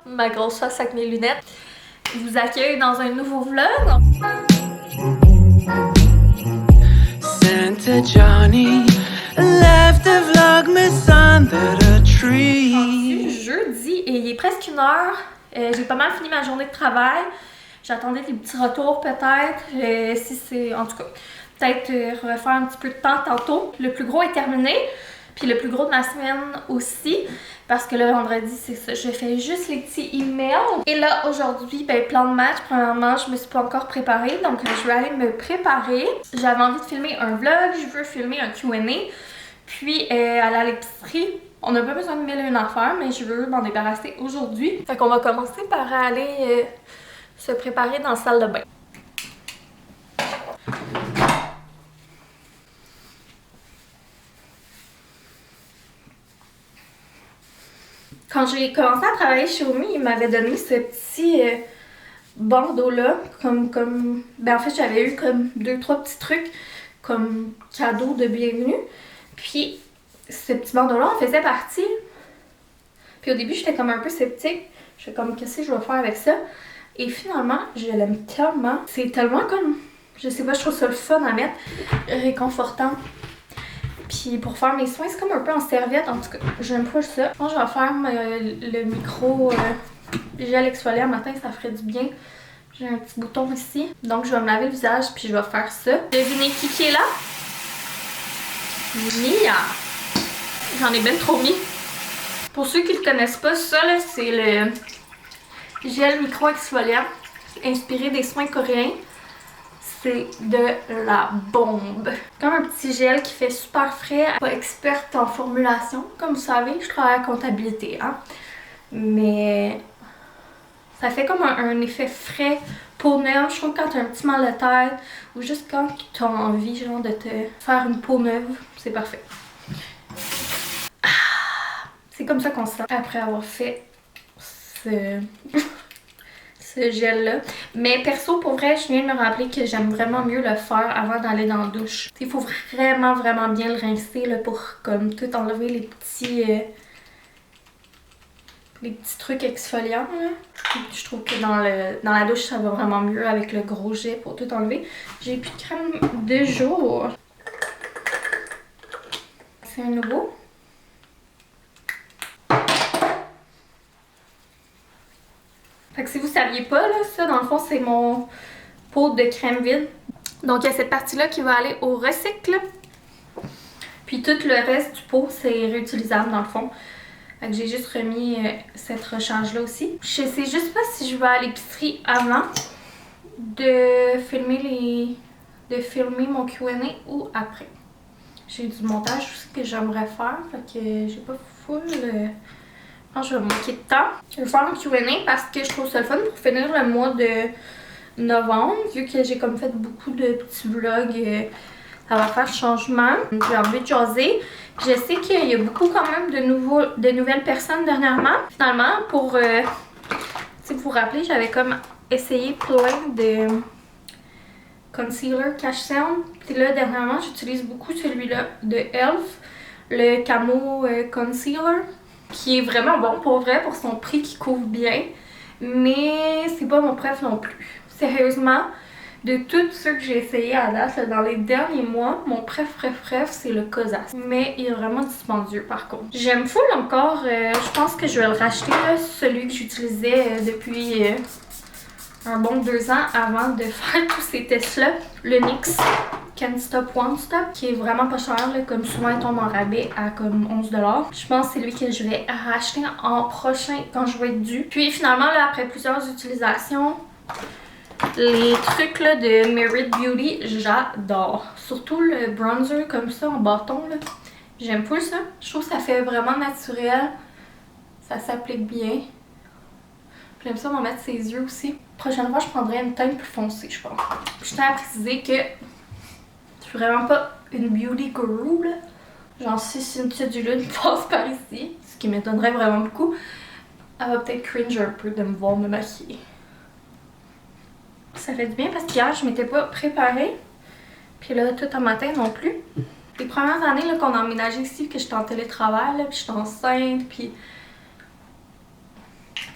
ma grosse face avec mes lunettes. Je vous accueille dans un nouveau vlog. Santa Johnny left the vlogmas under the tree. C'est jeudi et il est presque 1h. J'ai pas mal fini ma journée de travail. J'attendais des petits retours peut-être. Si c'est en tout cas, peut-être refaire un petit peu de temps tantôt. Le plus gros est terminé. Puis le plus gros de ma semaine aussi. Parce que le vendredi, c'est ça. Je fais juste les petits emails. Et là, aujourd'hui, ben, plan de match. Premièrement, je me suis pas encore préparée. Donc, je vais aller me préparer. J'avais envie de filmer un vlog. Je veux filmer un Q&A. Puis, aller à l'épicerie. On n'a pas besoin de 1001 affaires, mais je veux m'en débarrasser aujourd'hui. Fait qu'on va commencer par aller se préparer dans la salle de bain. Quand j'ai commencé à travailler chez Omi, il m'avait donné ce petit bandeau-là. Ben en fait, j'avais eu comme 2-3 petits trucs comme cadeau de bienvenue. Puis, ce petit bandeau-là en faisait partie. Puis au début, j'étais comme un peu sceptique. J'étais comme, qu'est-ce que je vais faire avec ça? Et finalement, je l'aime tellement. C'est tellement comme, je sais pas, je trouve ça le fun à mettre, réconfortant. Puis pour faire mes soins, c'est comme un peu en serviette. En tout cas, j'aime pas ça. Je pense que je vais faire le micro gel exfoliant matin, ça ferait du bien. J'ai un petit bouton ici. Donc je vais me laver le visage puis je vais faire ça. Devinez qui est là? Mia! J'en ai bien trop mis. Pour ceux qui ne le connaissent pas, ça là, c'est le gel micro exfoliant inspiré des soins coréens. C'est de la bombe. Comme un petit gel qui fait super frais. Pas experte en formulation, comme vous savez, je travaille à la comptabilité, hein. Mais ça fait comme un effet frais, peau neuve. Je trouve que quand t'as un petit mal de tête ou juste quand t'as envie genre de te faire une peau neuve, c'est parfait. C'est comme ça qu'on se sent après avoir fait ce gel-là. Mais perso, pour vrai, je viens de me rappeler que j'aime vraiment mieux le faire avant d'aller dans la douche. Il faut vraiment, vraiment bien le rincer là, pour comme tout enlever les petits trucs exfoliants. Là. Je trouve que dans la douche, ça va vraiment mieux avec le gros jet pour tout enlever. J'ai plus de crème de jour. C'est un nouveau. Fait que si vous saviez pas, là, ça dans le fond c'est mon pot de crème vide. Donc il y a cette partie-là qui va aller au recycle. Puis tout le reste du pot c'est réutilisable dans le fond. Fait que j'ai juste remis cette rechange-là aussi. Je sais juste pas si je vais à l'épicerie avant de filmer mon Q&A ou après. J'ai du montage aussi que j'aimerais faire. Fait que j'ai pas full... Je vais manquer de temps. Je vais faire un Q&A parce que je trouve ça le fun pour finir le mois de novembre. Vu que j'ai comme fait beaucoup de petits vlogs, ça va faire changement. J'ai envie de jaser. Puis je sais qu'il y a beaucoup quand même de nouvelles personnes dernièrement. Finalement, pour si vous vous rappelez, j'avais comme essayé plein de concealer Cash Sound. Puis là, dernièrement, j'utilise beaucoup celui-là de e.l.f. Le Camo Concealer. Qui est vraiment bon pour vrai, pour son prix qui couvre bien. Mais c'est pas mon préf non plus. Sérieusement, de tous ceux que j'ai essayé à date, là, dans les derniers mois, mon préf, c'est le Cosas. Mais il est vraiment dispendieux par contre. J'aime full encore, je pense que je vais le racheter, là, celui que j'utilisais depuis un bon 2 ans avant de faire tous ces tests-là. Le NYX Can't Stop Won't Stop, qui est vraiment pas cher, là, comme souvent il tombe en rabais à comme 11 $. Je pense que c'est lui que je vais racheter en prochain quand je vais être due. Puis finalement, là, après plusieurs utilisations, les trucs là, de Merit Beauty, j'adore. Surtout le bronzer comme ça en bâton, là. J'aime pas ça. Je trouve que ça fait vraiment naturel. Ça s'applique bien. J'aime ça m'en mettre ses yeux aussi. Prochaine fois, je prendrai une teinte plus foncée, je pense. Je tiens à préciser que je suis vraiment pas une beauty guru, là. Genre, si Cynthia Duluth passe par ici, ce qui m'étonnerait vraiment beaucoup, elle va peut-être cringe un peu de me voir me maquiller. Ça fait du bien parce qu'hier, je m'étais pas préparée. Puis là, tout un matin non plus. Les premières années là, qu'on a emménagé ici, que j'étais en télétravail, là, puis j'étais enceinte, puis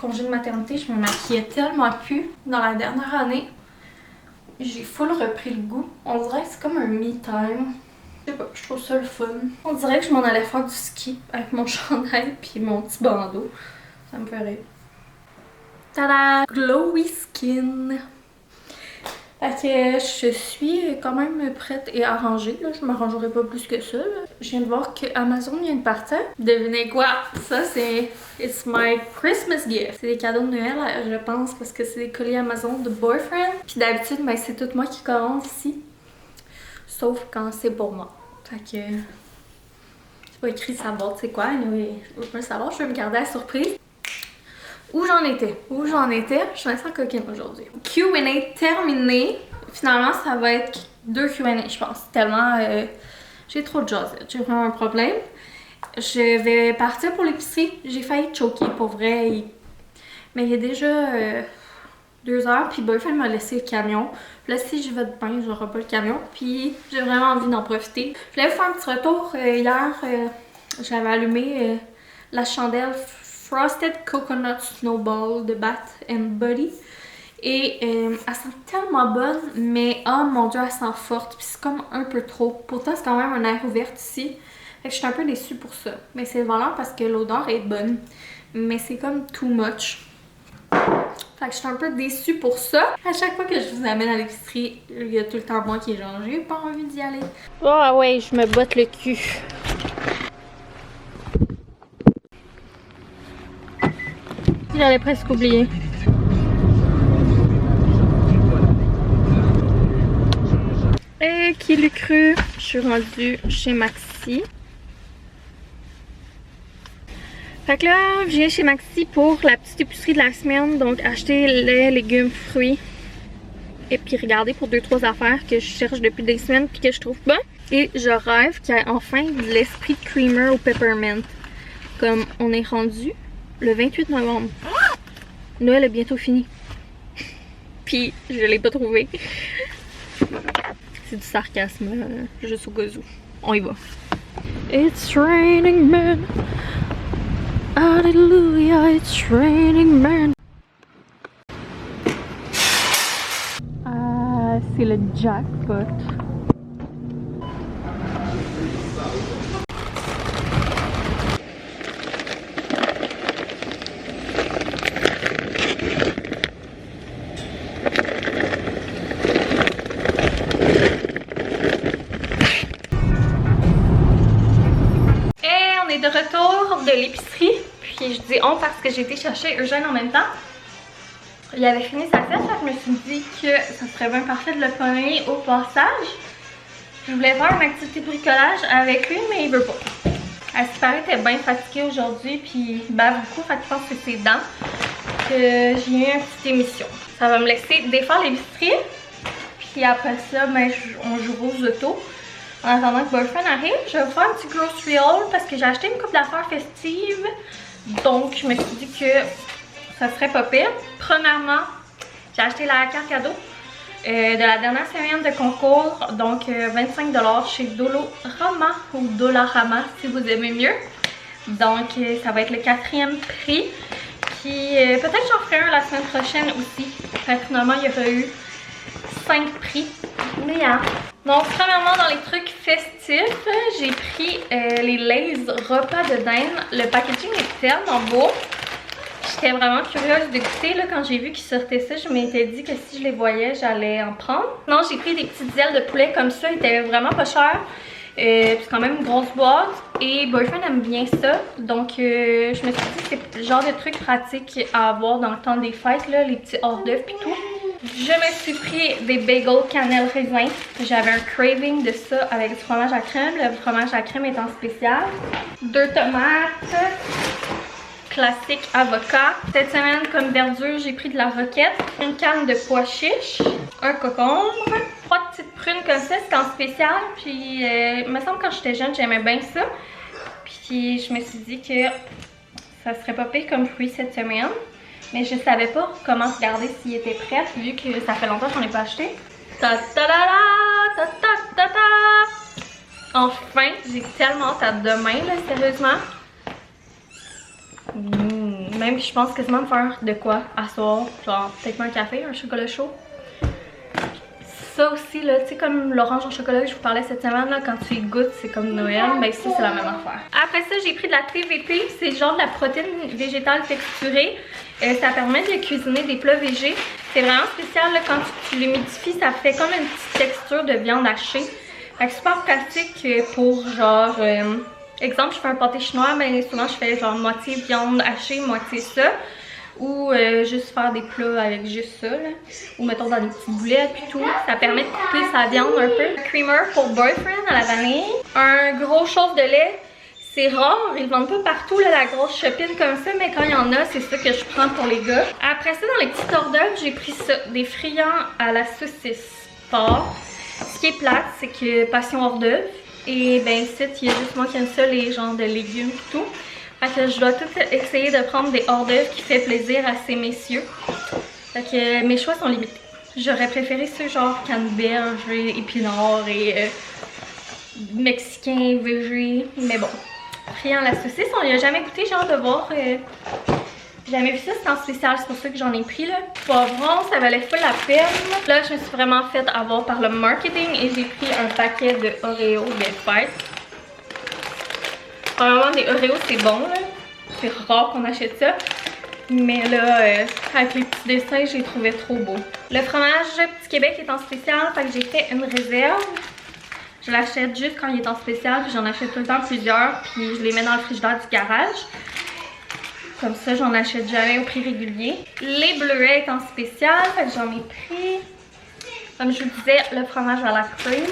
congé de maternité, je me maquillais tellement plus. Dans la dernière année, j'ai full repris le goût. On dirait que c'est comme un me-time. Je sais pas, je trouve ça le fun. On dirait que je m'en allais faire du ski avec mon chandail puis mon petit bandeau. Ça me ferait. Tada! Glowy skin! Fait que je suis quand même prête et arrangée. Là. Je m'arrangerai pas plus que ça. Là. Je viens de voir que Amazon vient de partir. Devinez quoi? Ça, c'est It's my Christmas gift. C'est des cadeaux de Noël, je pense, parce que c'est des colis Amazon de boyfriend. Puis d'habitude, ben, c'est tout moi qui commande ici. Sauf quand c'est pour moi. Fait que... c'est pas écrit sa boîte, c'est quoi? Anyway, je veux savoir, je vais me garder la surprise. Où j'en étais? Je suis assez coquine aujourd'hui. Q&A terminé. Finalement, ça va être 2 Q&A, je pense. Tellement j'ai trop de jazzette. J'ai vraiment un problème. Je vais partir pour l'épicerie. J'ai failli choquer pour vrai. Mais il y a déjà 2 heures. Puis boyfriend m'a laissé le camion. Là, si je vais de pain, j'aurai pas le camion. Puis j'ai vraiment envie d'en profiter. Je voulais vous faire un petit retour. Hier, j'avais allumé la chandelle Frosted Coconut Snowball de Bath & Body. Et elle sent tellement bonne, mais oh mon dieu, elle sent forte. Puis c'est comme un peu trop. Pourtant, c'est quand même un air ouvert ici. Fait que je suis un peu déçue pour ça. Mais c'est valable parce que l'odeur est bonne. Mais c'est comme too much. Fait que je suis un peu déçue pour ça. À chaque fois que je vous amène à l'épicerie, il y a tout le temps moi qui est genre, j'ai pas envie d'y aller. Oh ouais, je me botte le cul. J'allais presque oublier. Et qui l'eût cru? Je suis rendue chez Maxi. Fait que là, je viens chez Maxi pour la petite épicerie de la semaine. Donc acheter les légumes, fruits. Et puis regarder pour 2-3 affaires que je cherche depuis des semaines puis que je trouve pas. Et je rêve qu'il y ait enfin de l'esprit creamer au peppermint. Comme on est rendu le 28 novembre. Noël est bientôt fini. Puis je l'ai pas trouvé. C'est du sarcasme, juste au gazou. On y va. It's raining men. Hallelujah, it's raining men. Ah, c'est le jackpot. De retour de l'épicerie, puis je dis on parce que j'ai été chercher Eugène en même temps. Il avait fini sa fête, je me suis dit que ça serait bien parfait de le pogner au passage. Je voulais faire une activité de bricolage avec lui, mais il veut pas. À ce qui paraît, il était bien fatigué aujourd'hui, puis il bave beaucoup, fait que je pense que c'est dedans que j'ai eu une petite émission. Ça va me laisser défaire l'épicerie, puis après ça, ben, on jouera aux autos. En attendant que boyfriend arrive, je vais vous faire un petit grocery haul parce que j'ai acheté une coupe d'affaires festives. Donc, je me suis dit que ça serait pas pire. Premièrement, j'ai acheté la carte cadeau de la dernière semaine de concours. Donc, 25$ chez Dollarama ou Dollarama si vous aimez mieux. Donc, ça va être le 4e prix. Puis, peut-être j'en ferai un la semaine prochaine aussi. Fait que finalement, il y aura eu 5 prix. Mais hein. Donc, premièrement, dans les trucs festifs, j'ai pris les Lay's repas de dinde. Le packaging est tellement beau. J'étais vraiment curieuse de goûter. Là, quand j'ai vu qu'ils sortaient ça, je m'étais dit que si je les voyais, j'allais en prendre. Non, j'ai pris des petites ailes de poulet comme ça. Ils étaient vraiment pas chers. C'est quand même une grosse boîte. Et boyfriend aime bien ça. Donc, je me suis dit que c'est le genre de truc pratique à avoir dans le temps des fêtes, là, les petits hors d'œuvre et tout. Je me suis pris des bagels cannelle raisin. J'avais un craving de ça avec du fromage à crème. Le fromage à crème est en spécial. 2 tomates. Classique avocat. Cette semaine, comme verdure, j'ai pris de la roquette. Une canne de pois chiches. Un concombre. 3 petites prunes comme ça. C'est en spécial. Puis, il me semble que quand j'étais jeune, j'aimais bien ça. Puis, je me suis dit que ça serait pas pire comme fruit cette semaine. Mais je savais pas comment regarder s'il était prêt, vu que ça fait longtemps que j'en ai pas acheté. Ta ta da da, ta ta ta ta. Enfin, j'ai tellement hâte à demain, là, sérieusement. même, je pense quasiment me faire de quoi à soir. Genre, peut-être un café, un chocolat chaud. Ça aussi, là, tu sais, comme l'orange au chocolat que je vous parlais cette semaine, là, quand tu y goûtes, c'est comme Noël, mais ça, c'est la même affaire. Après ça, j'ai pris de la TVP, c'est genre de la protéine végétale texturée. Ça permet de cuisiner des plats végés. C'est vraiment spécial, là, quand tu l'humidifies, ça fait comme une petite texture de viande hachée. Fait que super pratique pour genre, exemple, je fais un pâté chinois, mais souvent je fais genre moitié viande hachée, moitié ça. Ou juste faire des plats avec juste ça, là. Ou mettons dans des petites boulettes puis tout. Ça permet de couper sa viande un peu. Creamer pour boyfriend à la vanille. Un gros chauffe de lait. C'est rare, ils vendent pas partout là, la grosse chopine comme ça, mais quand il y en a, c'est ça que je prends pour les gars. Après ça, dans les petites hors d'œuvre, j'ai pris ça, des friands à la saucisse porc. Ce qui est plate, c'est que passion hors d'œuvre. Et ben ici, il y a juste moi qui aime ça, les genres de légumes et tout. Fait que je dois tout essayer de prendre des hors d'œuvre qui fait plaisir à ces messieurs. Fait que mes choix sont limités. J'aurais préféré ceux genre canneberge, épinards et mexicain, végé, mais bon. Friand à la saucisse, on n'y a jamais goûté, j'ai hâte de voir. J'ai jamais vu ça, c'est en spécial, c'est pour ça que j'en ai pris là. Poivron, ça valait full la peine. Là, je me suis vraiment fait avoir par le marketing et j'ai pris un paquet de Oreos de fête. Probablement des Oreos, c'est bon là. C'est rare qu'on achète ça. Mais là, avec les petits dessins, j'ai trouvé trop beau. Le fromage Petit Québec est en spécial, fait que j'ai fait une réserve. Je l'achète juste quand il est en spécial, puis j'en achète tout le temps plusieurs, puis je les mets dans le frigidaire du garage. Comme ça, j'en achète jamais au prix régulier. Les bleuets est en spécial, fait que j'en ai pris. Comme je vous disais, le fromage à la crème.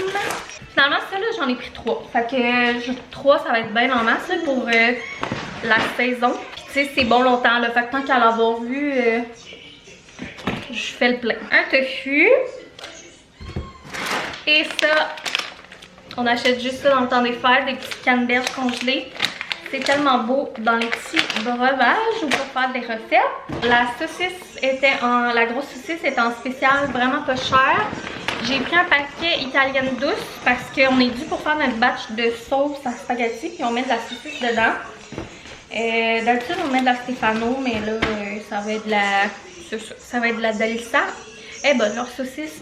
Finalement, ça là, j'en ai pris 3. Fait que 3, ça va être bien en masse là, pour la saison. Puis tu sais, c'est bon longtemps là, fait que tant qu'à l'avoir vu, je fais le plein. Un tofu. Et ça... On achète juste ça dans le temps des fêtes, des petites canneberges congelées. C'est tellement beau dans les petits breuvages ou pour faire des recettes. La saucisse était en... La grosse saucisse était en spécial, vraiment pas cher. J'ai pris un paquet italienne douce parce qu'on est dû pour faire notre batch de sauce à spaghetti puis on met de la saucisse dedans. D'habitude on met de la Stefano, mais là ça va être de la... Ça va être de la Dalissa. Eh ben leur saucisse.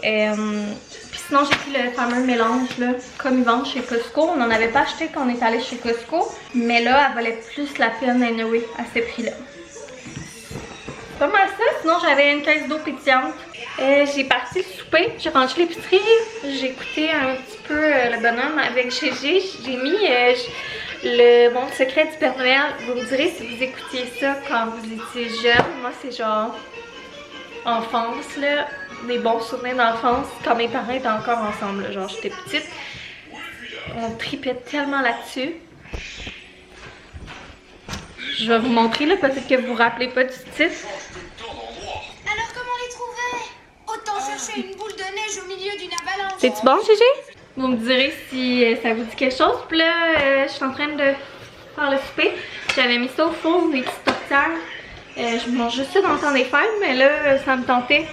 Puis sinon j'ai pris le fameux mélange là, comme ils vendent chez Costco. On n'en avait pas acheté quand on est allé chez Costco, mais là elle valait plus la peine anyway à ce prix là. C'est pas mal ça, sinon j'avais une caisse d'eau pétillante. J'ai parti le souper, j'ai rangé l'épicerie, j'ai écouté un petit peu le bonhomme avec Gégé. J'ai mis le monde secret du Père Noël. Vous me direz si vous écoutiez ça quand vous étiez jeune. Moi c'est genre enfance là. Des bons souvenirs d'enfance quand mes parents étaient encore ensemble, là. Genre j'étais petite, on tripait tellement là-dessus. Je vais vous montrer là, peut-être que vous vous rappelez pas du titre. Alors comment les trouver? Autant chercher une boule de neige au milieu d'une avalanche. C'est-tu bon, Gégé? Vous me direz si ça vous dit quelque chose. Puis là, je suis en train de faire le souper. J'avais mis ça au four, des petites tourtières. Je mange juste ça dans le temps des fêtes, mais là, ça me tentait.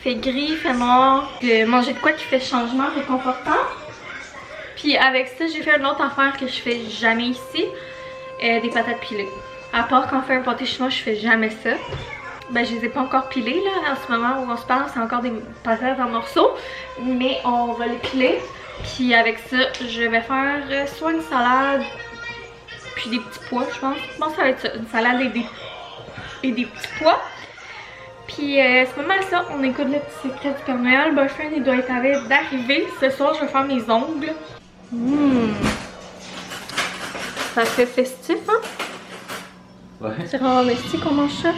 Fait gris, fait noir, manger de quoi qui fait changement, réconfortant. Puis avec ça, j'ai fait une autre affaire que je fais jamais ici, des patates pilées. À part quand on fait un pâté chinois, je fais jamais ça. Ben je les ai pas encore pilées là, en ce moment où on se parle, c'est encore des patates en morceaux. Mais on va les piler. Puis avec ça, je vais faire soit une salade, puis des petits pois, je pense. Bon, ça va être ça, une salade et des petits pois. Puis c'est pas mal ça, on écoute le petit secret du Père Noël. Boyfriend il doit être d'arriver. Ce soir je vais faire mes ongles. Ça fait festif hein? Ouais. C'est rare ici qu'on mange ça.